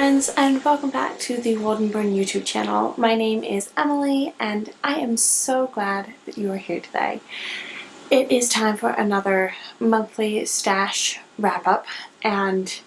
friends, and welcome back to the Wardenburn YouTube channel. My name is Emily and I am so glad that you are here today. It is time for another monthly stash wrap-up, and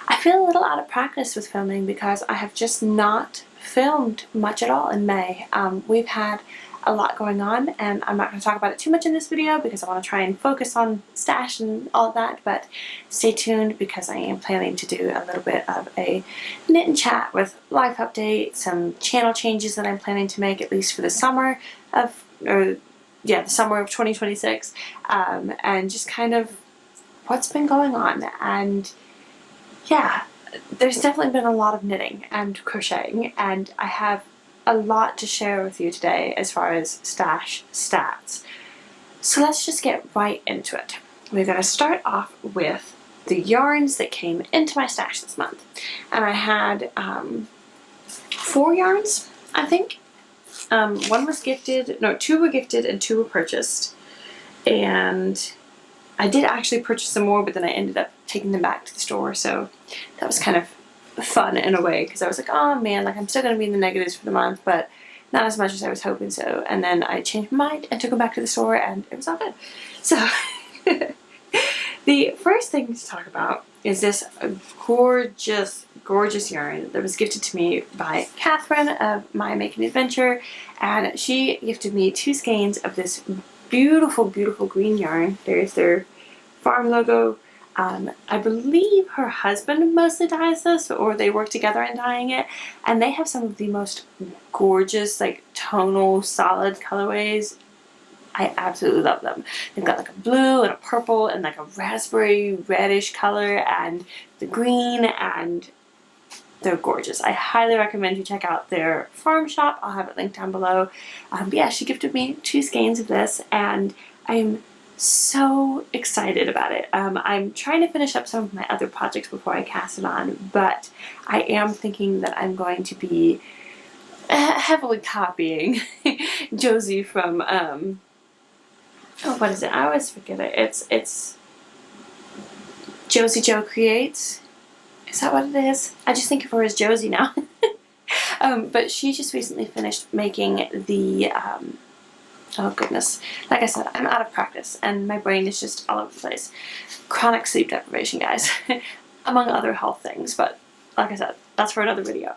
I feel a little out of practice with filming because I have just not filmed much at all in May. We've had a lot going on, and I'm not going to talk about it too much in this video because I want to try and focus on stash and all that, but stay tuned because I am planning to do a little bit of a knit and chat with life updates, some channel changes that I'm planning to make at least for the summer of, the summer of 2026, and just kind of what's been going on. And yeah, there's definitely been a lot of knitting and crocheting, and I have a lot to share with you today as far as stash stats. So let's just get right into it. We're going to start off with the yarns that came into my stash this month. And I had 4 yarns, I think. One was gifted, no, 2 were gifted and 2 were purchased. And I did actually purchase some more, but then I ended up taking them back to the store, so that was kind of fun in a way, because I was like, oh man, like I'm still going to be in the negatives for the month, but not as much as I was hoping so. And then I changed my mind and took them back to the store, and it was all good. So the first thing to talk about is this gorgeous, gorgeous yarn that was gifted to me by Catherine of My Making Adventure, and she gifted me 2 skeins of this beautiful, beautiful green yarn. There's their farm logo. I believe her husband mostly dyes this, or they work together in dyeing it, and they have some of the most gorgeous, like, tonal, solid colorways. I absolutely love them. They've got like a blue and a purple and like a raspberry reddish color and the green, and they're gorgeous. I highly recommend you check out their farm shop. I'll have it linked down below. But yeah, she gifted me 2 skeins of this, and I'm so excited about it. I'm trying to finish up some of my other projects before I cast it on, but I am thinking that I'm going to be heavily copying Josie from, oh, what is it? I always forget it. It's Josie Jo Creates. Is that what it is? I just think of her as Josie now. But she just recently finished making the, oh goodness. Like I said, I'm out of practice and my brain is just all over the place. Chronic sleep deprivation, guys. Among other health things, but like I said, that's for another video.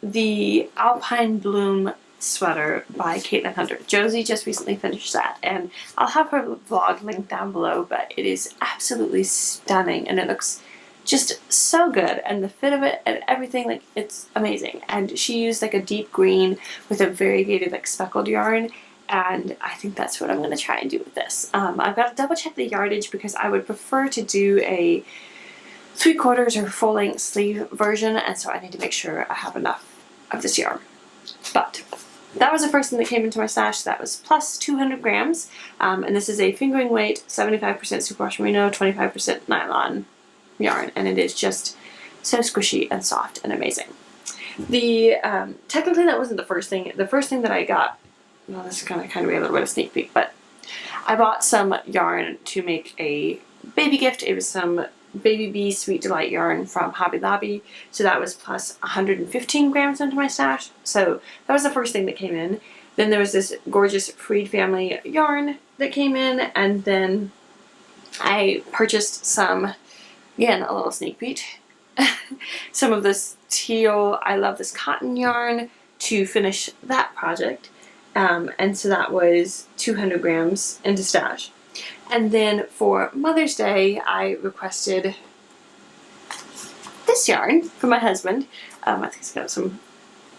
The Alpine Bloom sweater by Caitlin Hunter. Josie just recently finished that, and I'll have her vlog linked down below, but it is absolutely stunning and it looks just so good, and the fit of it and everything, like, it's amazing. And she used like a deep green with a variegated like speckled yarn, and I think that's what I'm going to try and do with this. I've got to double check the yardage because I would prefer to do a 3/4 or full-length sleeve version, and so I need to make sure I have enough of this yarn. But that was the first thing that came into my stash. That was plus 200 grams, and this is a fingering weight 75% superwash merino, 25% nylon yarn, and it is just so squishy and soft and amazing. The technically that wasn't the first thing. The first thing that I got, well, this is kind of be a little bit of sneak peek, but I bought some yarn to make a baby gift. It was some Baby Bee Sweet Delight yarn from Hobby Lobby, so that was plus 115 grams into my stash. So that was the first thing that came in. Then there was this gorgeous Freed Family yarn that came in, and then I purchased some, again, a little sneak peek, some of this teal I Love This Cotton yarn to finish that project. And so that was 200 grams into stash. And then for Mother's Day, I requested this yarn from my husband. I think it's got some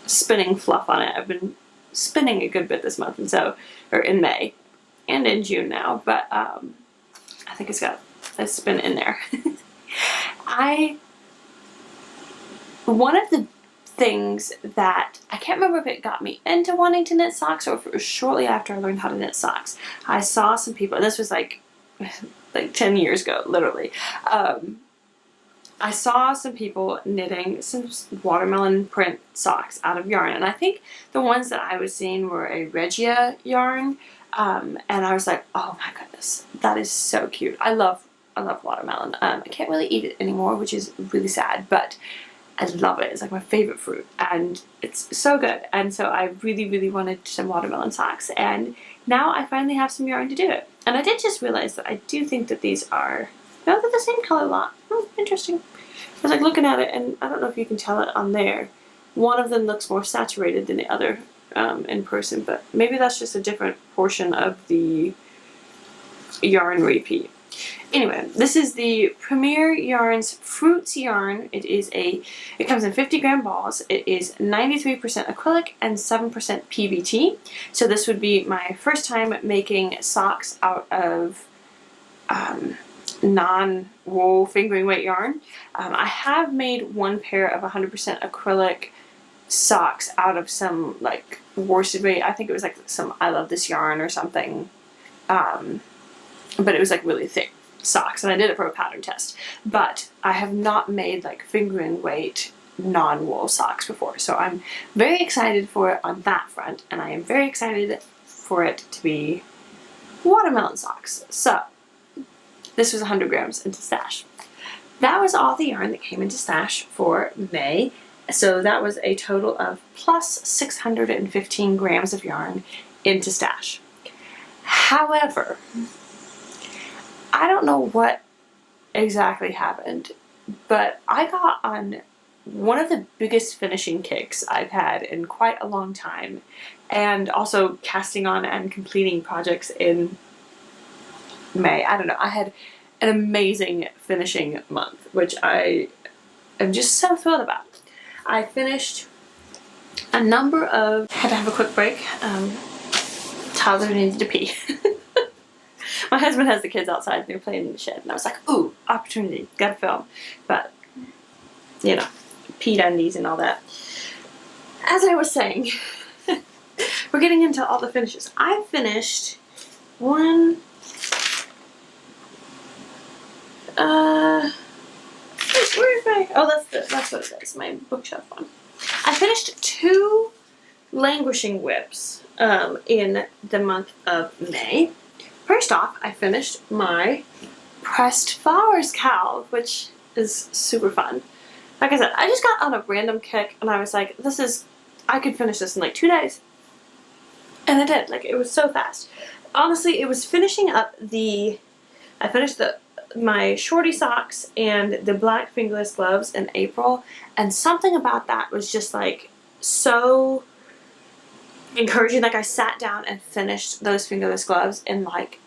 spinning fluff on it. I've been spinning a good bit this month, and so, or in May and in June now, but I think it's got a spin in there. One of the things that, I can't remember if it got me into wanting to knit socks or if it was shortly after I learned how to knit socks. I saw some people, and this was like 10 years ago, literally. I saw some people knitting some watermelon print socks out of yarn, and I think the ones that I was seeing were a Regia yarn, and I was like, oh my goodness, that is so cute. I love watermelon. I can't really eat it anymore, which is really sad, but I love it. It's like my favorite fruit and it's so good. And so I really wanted some watermelon socks, and now I finally have some yarn to do it. And I did just realize that I do think that these are, no, they're the same color lot. Oh, interesting. I was like looking at it, and I don't know if you can tell it on there. One of them looks more saturated than the other in person, but maybe that's just a different portion of the yarn repeat. Anyway, this is the Premier Yarns Fruits yarn. It comes in 50-gram balls. It is 93% acrylic and 7% PBT. So this would be my first time making socks out of non-wool fingering weight yarn. I have made one pair of 100% acrylic socks out of some like worsted weight. I think it was like some I Love This Yarn or something. But it was like really thick socks, and I did it for a pattern test. But I have not made like fingering weight non-wool socks before, so I'm very excited for it on that front, and I am very excited for it to be watermelon socks. So this was 100 grams into stash. That was all the yarn that came into stash for May. So that was a total of plus 615 grams of yarn into stash. However, I don't know what exactly happened, but I got on one of the biggest finishing kicks I've had in quite a long time, and also casting on and completing projects in May. I don't know, I had an amazing finishing month, which I am just so thrilled about. I finished a number of, had to have a quick break, toddler needed to pee. My husband has the kids outside and they're playing in the shed, and I was like, ooh, opportunity, gotta film. But, you know, peed undies and all that. As I was saying, we're getting into all the finishes. I finished one, where is my, oh, that's what it is, my bookshelf one. I finished 2 languishing whips in the month of May. First off, I finished my pressed flowers cowl, which is super fun. Like I said, I just got on a random kick, and I was like, I could finish this in like 2 days. And I did, like, it was so fast. Honestly, it was finishing up I finished my shorty socks and the black fingerless gloves in April, and something about that was just like so encouraging. Like, I sat down and finished those fingerless gloves in like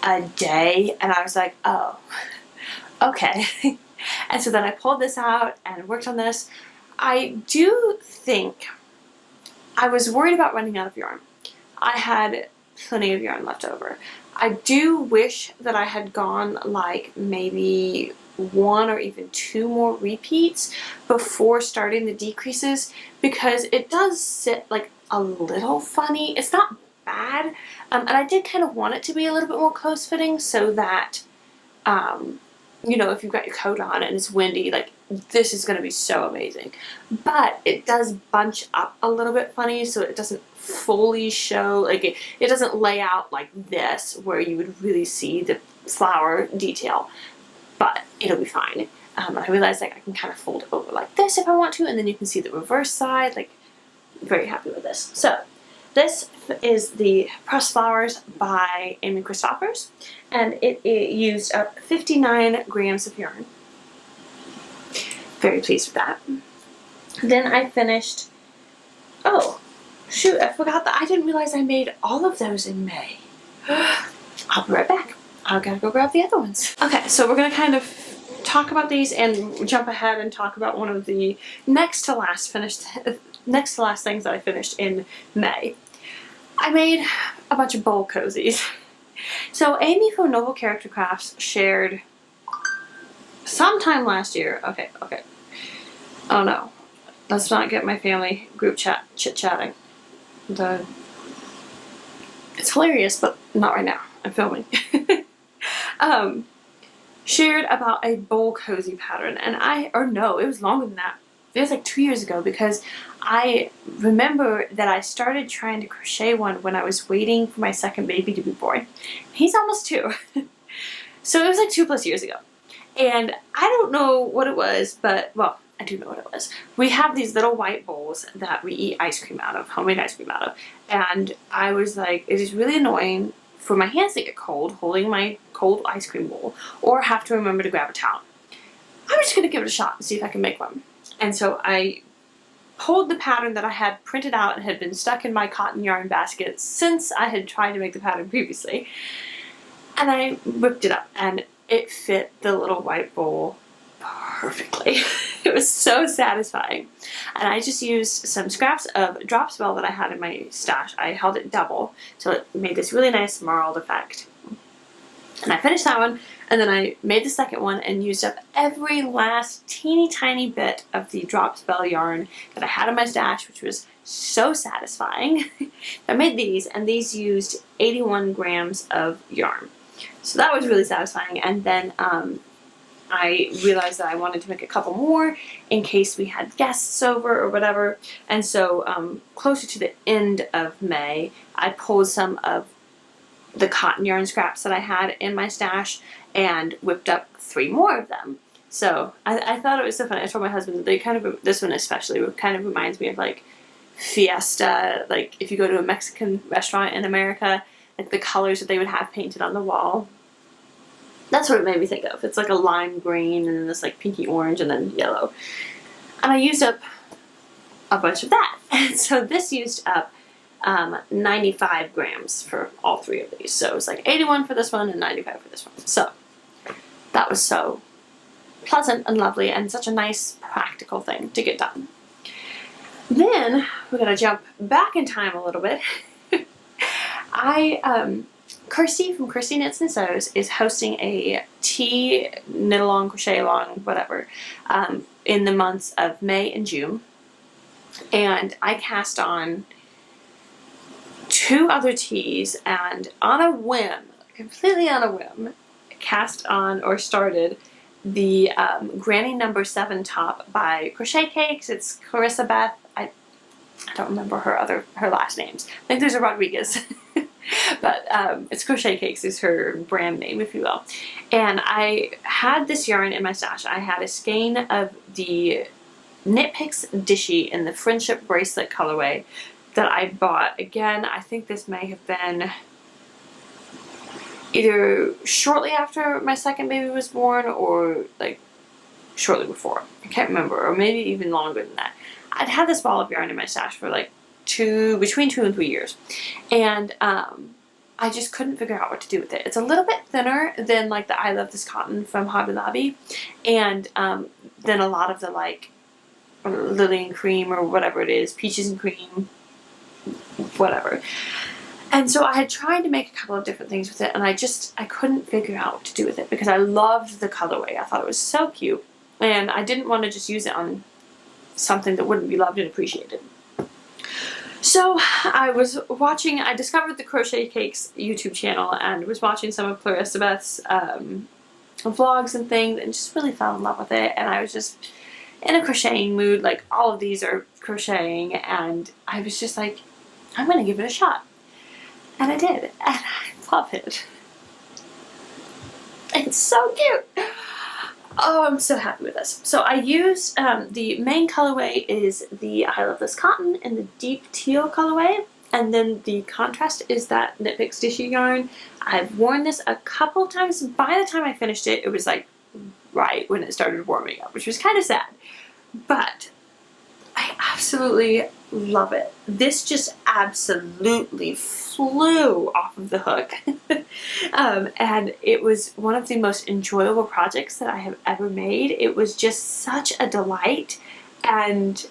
a day, and I was like, oh, okay. And so then I pulled this out and worked on this. I do think I was worried about running out of yarn. I had plenty of yarn left over. I do wish that I had gone like maybe 1 or even 2 more repeats before starting the decreases, because it does sit like a little funny. It's not bad, and I did kind of want it to be a little bit more close fitting so that you know, if you've got your coat on and it's windy, like, this is going to be so amazing. But it does bunch up a little bit funny, so it doesn't fully show, like, it doesn't lay out like this where you would really see the flower detail, but it'll be fine. I realized, like, I can kind of fold it over like this if I want to, and then you can see the reverse side. Like, very happy with this. So this is the Pressed Flowers by Amy Christoffers, and it used up 59 grams of yarn. Very pleased with that. Then I finished, oh shoot, I forgot that I didn't realize I made all of those in May. I'll be right back. I gotta go grab the other ones. Okay, so we're gonna kind of talk about these and jump ahead and talk about one of the next to last things that I finished in May. I made a bunch of bowl cozies. So Amy from Noble Character Crafts shared sometime last year. Okay. Oh no, let's not get my family group chat chit-chatting. It's hilarious, but not right now. I'm filming. Shared about a bowl cozy pattern, and it was longer than that. It was like 2 years ago, because I remember that I started trying to crochet one when I was waiting for my second baby to be born. He's almost 2. So it was like 2+ years ago. And I don't know what it was, but, well, I I do know what it was. We have these little white bowls that we eat ice cream out of, homemade ice cream out of. And I was like, it is really annoying for my hands to get cold holding my cold ice cream bowl, or have to remember to grab a towel. I'm just going to give it a shot and see if I can make one. And so I pulled the pattern that I had printed out and had been stuck in my cotton yarn basket since I had tried to make the pattern previously. And I whipped it up, and it fit the little white bowl perfectly. It was so satisfying. And I just used some scraps of drop spell that I had in my stash. I held it double, so it made this really nice marled effect. And I finished that one, and then I made the second one and used up every last teeny tiny bit of the drop spell yarn that I had in my stash, which was so satisfying. I made these, and these used 81 grams of yarn. So that was really satisfying. And then I realized that I wanted to make a couple more in case we had guests over or whatever. And so closer to the end of May, I pulled some of the cotton yarn scraps that I had in my stash and whipped up 3 more of them. So I thought it was so funny. I told my husband that they kind of, this one especially, kind of reminds me of like fiesta, like if you go to a Mexican restaurant in America, like the colors that they would have painted on the wall. That's what it made me think of. It's like a lime green and then this like pinky orange and then yellow. And I used up a bunch of that. And so this used up 95 grams for all 3 of these. So it was like 81 for this one and 95 for this one. So that was so pleasant and lovely and such a nice practical thing to get done. Then we're going to jump back in time a little bit. Kirsty from Kirsty Knits and Sews is hosting a tea knit along, crochet along, whatever, in the months of May and June. And I cast on 2 other teas, and on a whim, completely on a whim, cast on or started the Granny No. 7 top by Crochet Cakes. It's Carissa Beth. I don't remember her last names. I think there's a Rodriguez. But it's Crochet Cakes is her brand name, if you will. And I had this yarn in my stash. I had a skein of the Knit Picks Dishy in the Friendship Bracelet colorway that I bought. Again, I think this may have been either shortly after my second baby was born or like shortly before. I can't remember, or maybe even longer than that. I'd had this ball of yarn in my stash for like between 2 and 3 years. And I just couldn't figure out what to do with it. It's a little bit thinner than like the I Love This Cotton from Hobby Lobby, and then a lot of the like Lily and Cream or whatever it is, Peaches and Cream, whatever. And so I had tried to make a couple of different things with it, and I couldn't figure out what to do with it because I loved the colorway. I thought it was so cute, and I didn't want to just use it on something that wouldn't be loved and appreciated. So I discovered the Crochet Cakes YouTube channel and was watching some of Clarissa Beth's vlogs and things and just really fell in love with it. And I was just in a crocheting mood, like all of these are crocheting, and I was just like, I'm going to give it a shot. And I did, and I love it. It's so cute. Oh, I'm so happy with this. So I used, the main colorway is the I Love This Cotton in the deep teal colorway. And then the contrast is that Knit Picks Dishy yarn. I've worn this a couple times. By the time I finished it, it was like right when it started warming up, which was kind of sad. But I absolutely love it. This just absolutely flew off of the hook. And it was one of the most enjoyable projects that I have ever made. It was just such a delight, and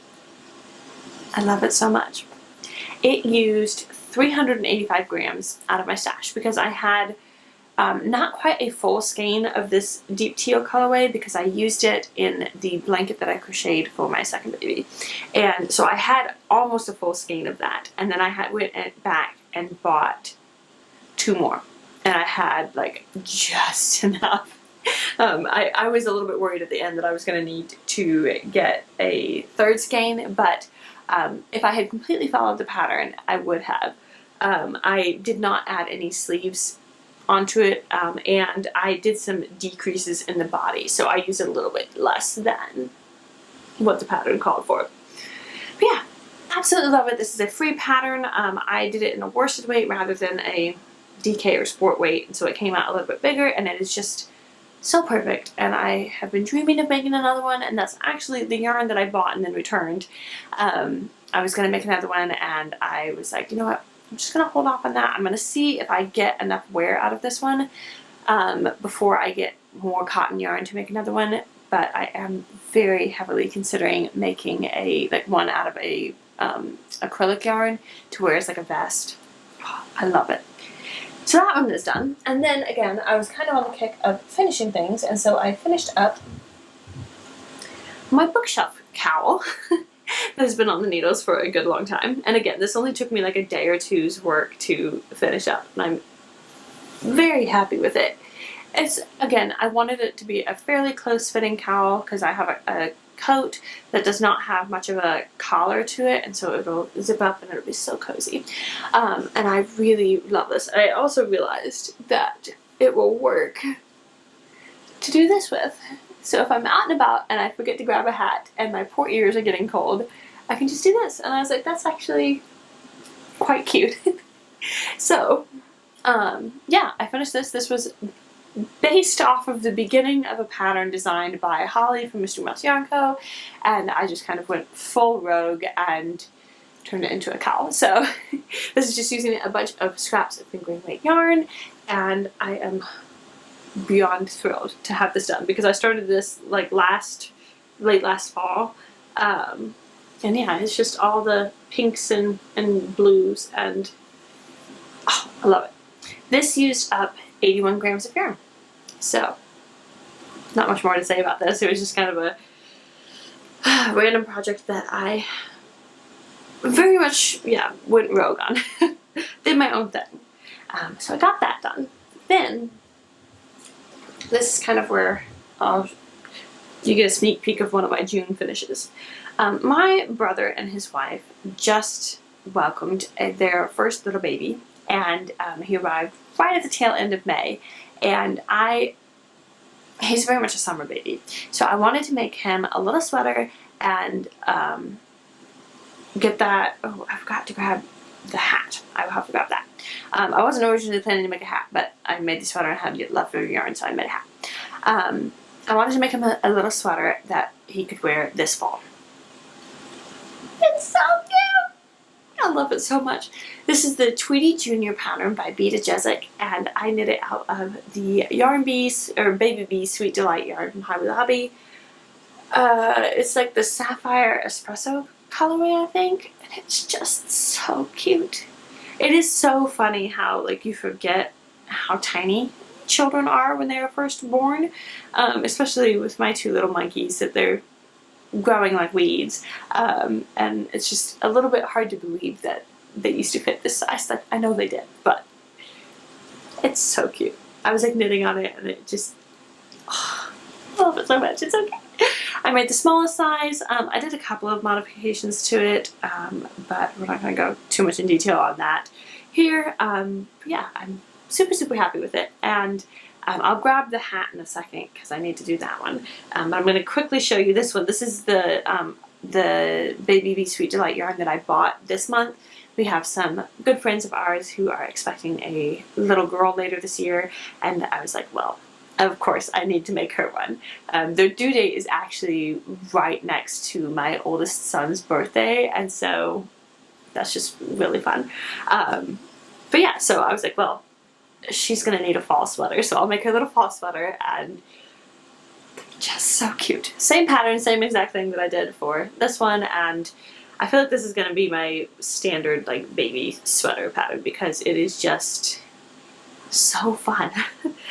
I love it so much. It used 385 grams out of my stash because I had not quite a full skein of this deep teal colorway because I used it in the blanket that I crocheted for my second baby. And so I had almost a full skein of that, and then I went back and bought 2 more, and I had like just enough. I was a little bit worried at the end that I was going to need to get a 3rd skein, but if I had completely followed the pattern, I would have. I did not add any sleeves onto it, and I did some decreases in the body, so I used a little bit less than what the pattern called for. But yeah, absolutely love it. This is a free pattern. I did it in a worsted weight rather than a DK or sport weight, and so it came out a little bit bigger, and it is just so perfect. And I have been dreaming of making another one, and that's actually the yarn that I bought and then returned. I was going to make another one, and I was like, you know what, I'm just going to hold off on that. I'm going to see if I get enough wear out of this one before I get more cotton yarn to make another one. But I am very heavily considering making one out of a acrylic yarn to wear as like a vest. Oh, I love it. So that one is done. And then again, I was kind of on the kick of finishing things, and so I finished up my bookshelf cowl that has been on the needles for a good long time. And again, this only took me like a day or two's work to finish up, and I'm very happy with it. It's, again, I wanted it to be a fairly close fitting cowl because I have a coat that does not have much of a collar to it, and so it'll zip up and it'll be so cozy. And I really love this. I also realized that it will work to do this with. So if I'm out and about and I forget to grab a hat and my poor ears are getting cold, I can just do this. And I was like, that's actually quite cute. So yeah, I finished this. This was based off of the beginning of a pattern designed by Holly from Mr. Mouse Yarn Co. And I just kind of went full rogue and turned it into a cowl. So this is just using a bunch of scraps of fingering weight yarn, and I am beyond thrilled to have this done because I started this like late last fall. And yeah, it's just all the pinks and blues, and oh, I love it. This used up 81 grams of yarn. So, not much more to say about this. It was just kind of a random project that I very much, yeah, went rogue on. Did my own thing. So I got that done. Then, this is kind of where you get a sneak peek of one of my June finishes. My brother and his wife just welcomed their first little baby, and he arrived right at the tail end of May, and he's very much a summer baby, so I wanted to make him a little sweater and get that. Oh, I forgot to grab the hat. I will have to grab that. I wasn't originally planning to make a hat, but I made the sweater and had leftover yarn, so I made a hat. I wanted to make him a little sweater that he could wear this fall. It's so cute! I love it so much. This is the Tweety Junior pattern by Beta Jezik, and I knit it out of the Yarn Bees, or Baby Bee Sweet Delight yarn from Hobby Lobby. It's like the Sapphire Espresso colorway, I think, and it's just so cute. It is so funny how, like, you forget how tiny children are when they are first born, especially with my two little monkeys, that they're growing like weeds, and it's just a little bit hard to believe that they used to fit this size. Like, I know they did, but it's so cute. I was like knitting on it, and it just, oh, I love it so much. It's so cute. I made the smallest size. I did a couple of modifications to it, but we're not going to go too much in detail on that here. But yeah, I'm super happy with it, and I'll grab the hat in a second because I need to do that one. But I'm going to quickly show you this one. This is the Baby Bee Sweet Delight yarn that I bought this month. We have some good friends of ours who are expecting a little girl later this year, and I was like, well, of course I need to make her one. Their due date is actually right next to my oldest son's birthday, and so that's just really fun. But yeah, so I was like, well, she's gonna need a fall sweater, so I'll make her a little fall sweater, and just so cute. Same pattern, same exact thing that I did for this one, and I feel like this is gonna be my standard like baby sweater pattern because it is just so fun.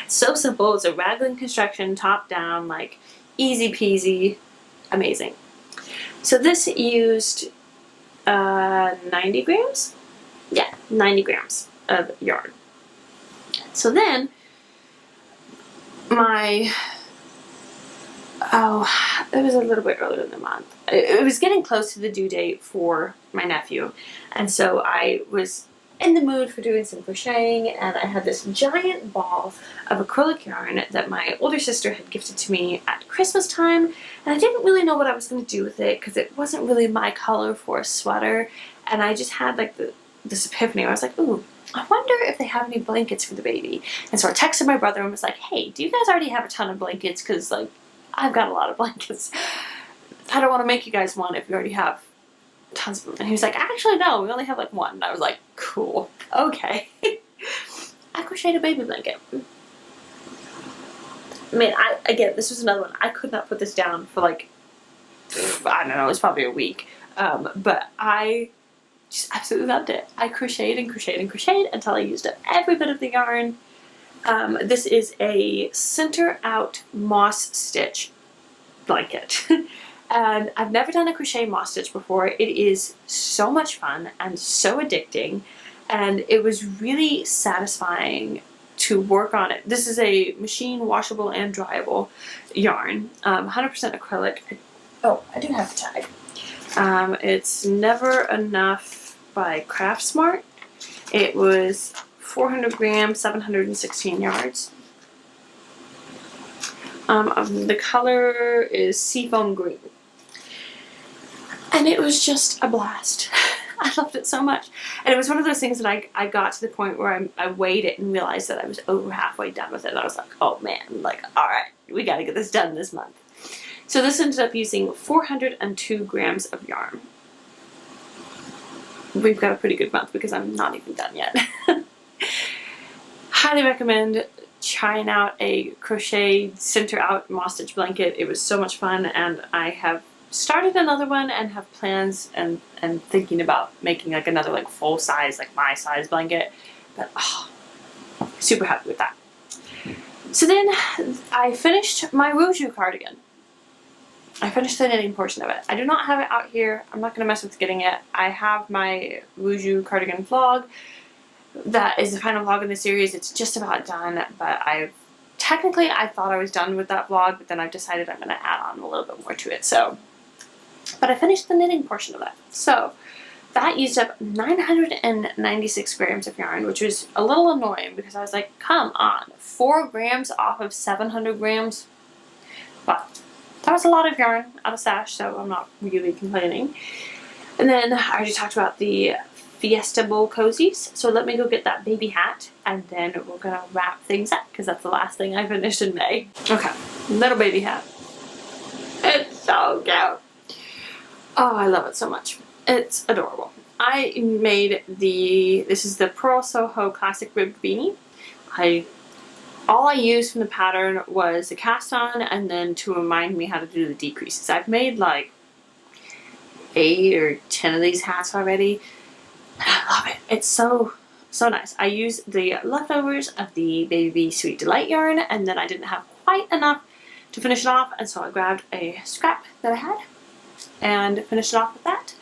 So simple. It's a raglan construction, top down, like easy peasy, amazing. So this used 90 grams? Yeah, 90 grams of yarn. So then it was a little bit earlier in the month. It was getting close to the due date for my nephew, and so I was in the mood for doing some crocheting, and I had this giant ball of acrylic yarn that my older sister had gifted to me at Christmas time, and I didn't really know what I was going to do with it because it wasn't really my color for a sweater, and I just had like this epiphany where I was like, ooh, I wonder if they have any blankets for the baby. And so I texted my brother and was like, hey, do you guys already have a ton of blankets? Because like, I've got a lot of blankets. I don't want to make you guys one if you already have tons of them. And he was like, actually no, we only have like one. And I was like, cool, okay. I crocheted a baby blanket. I mean, again, this was another one. I could not put this down for like, I don't know, it was probably a week. But I just absolutely loved it. I crocheted and crocheted and crocheted until I used up every bit of the yarn. This is a center out moss stitch blanket. And I've never done a crochet moss stitch before. It is so much fun and so addicting, and it was really satisfying to work on it. This is a machine washable and dryable yarn, 100% acrylic. Oh, I do have the tag. It's Never Enough by Craft Smart. It was 400 grams, 716 yards. The color is seafoam green. And it was just a blast. I loved it so much. And it was one of those things that I got to the point where I weighed it and realized that I was over halfway done with it. And I was like, oh man, like, all right, we got to get this done this month. So this ended up using 402 grams of yarn. We've got a pretty good month because I'm not even done yet. Highly recommend trying out a crochet center out moss stitch blanket. It was so much fun, and I have started another one and have plans and thinking about making like another like full size, like my size blanket. But oh, super happy with that. So then I finished my Rouge cardigan. I finished the knitting portion of it. I do not have it out here. I'm not going to mess with getting it. I have my Rouge cardigan vlog. That is the final vlog in the series. It's just about done, but I thought I was done with that vlog, but then I've decided I'm going to add on a little bit more to it. So, but I finished the knitting portion of it. So that used up 996 grams of yarn, which was a little annoying because I was like, come on, 4 grams off of 700 grams. But that was a lot of yarn out of stash, so I'm not really complaining. And then I already talked about the Fiesta Bowl cozies, so let me go get that baby hat, and then we're gonna wrap things up because that's the last thing I finished in May. Okay, little baby hat. It's so cute. Oh, I love it so much. It's adorable. I made this is the Pearl Soho Classic Ribbed Beanie. All I used from the pattern was the cast on and then to remind me how to do the decreases. I've made like 8 or 10 of these hats already. And I love it. It's so nice. I used the leftovers of the Baby Sweet Delight yarn, and then I didn't have quite enough to finish it off, and so I grabbed a scrap that I had and finished it off with that.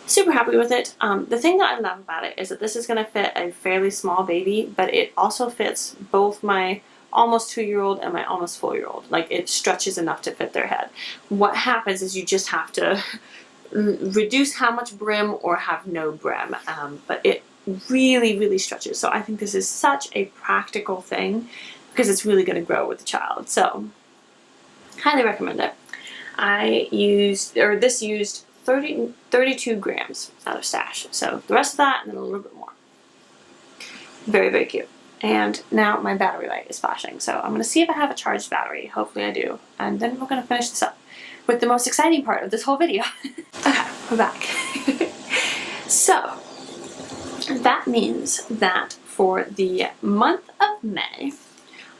Super happy with it. The thing that I love about it is that this is going to fit a fairly small baby, but it also fits both my almost 2-year-old and my almost 4-year-old. Like, it stretches enough to fit their head. What happens is you just have to reduce how much brim or have no brim, but it really stretches. So I think this is such a practical thing because it's really going to grow with the child. So highly recommend it. This used 32 grams out of stash. So the rest of that and then a little bit more. Very cute. And now my battery light is flashing. So I'm going to see if I have a charged battery. Hopefully I do. And then we're going to finish this up with the most exciting part of this whole video. Okay, we're back. So that means that for the month of May,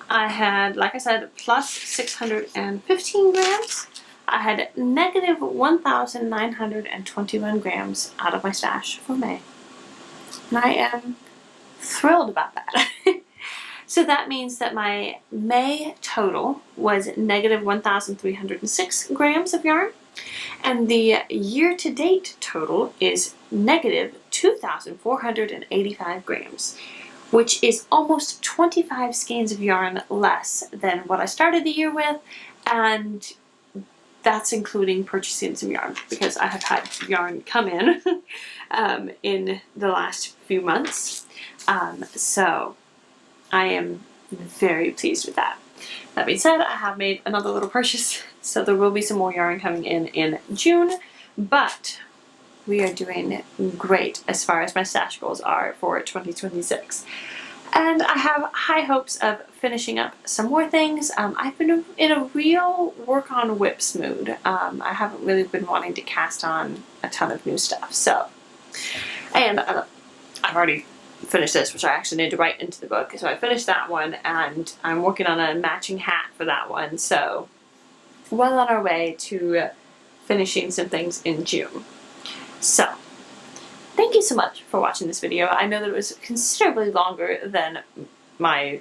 I had, like I said, plus 615 grams. I had negative 1,921 grams out of my stash for May. And I am thrilled about that. So that means that my May total was negative 1,306 grams of yarn, and the year-to-date total is negative 2,485 grams, which is almost 25 skeins of yarn less than what I started the year with, and that's including purchasing some yarn because I have had yarn come in in the last few months. So I am very pleased with that. That being said, I have made another little purchase, so there will be some more yarn coming in June, but we are doing great as far as my stash goals are for 2026. And I have high hopes of finishing up some more things. I've been in a real work on whips mood. I haven't really been wanting to cast on a ton of new stuff. So, and I've already finished this, which I actually need to write into the book. So I finished that one, and I'm working on a matching hat for that one. So, well on our way to finishing some things in June. So, thank you so much for watching this video. I know that it was considerably longer than my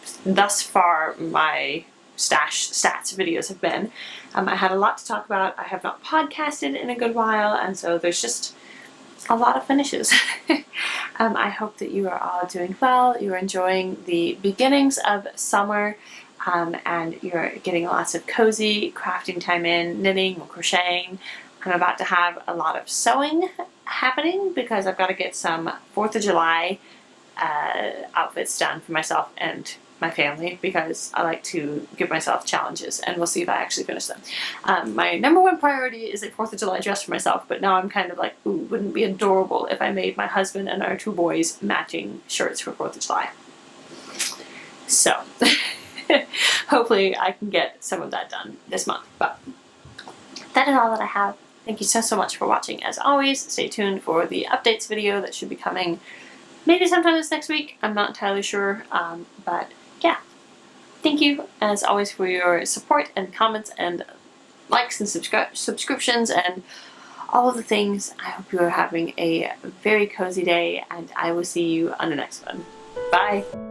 stash stats videos have been. I had a lot to talk about. I have not podcasted in a good while, and so there's just a lot of finishes. I hope that you are all doing well. You're enjoying the beginnings of summer, and you're getting lots of cozy crafting time in, knitting or crocheting. I'm about to have a lot of sewing happening because I've got to get some 4th of July outfits done for myself and my family, because I like to give myself challenges, and we'll see if I actually finish them. My number one priority is a 4th of July dress for myself, but now I'm kind of like, ooh, wouldn't it be adorable if I made my husband and our 2 boys matching shirts for 4th of July. So, hopefully I can get some of that done this month, but that is all that I have. Thank you so much for watching. As always, stay tuned for the updates video that should be coming maybe sometime this next week. I'm not entirely sure, but yeah. Thank you, as always, for your support and comments and likes and subscriptions and all of the things. I hope you are having a very cozy day, and I will see you on the next one. Bye!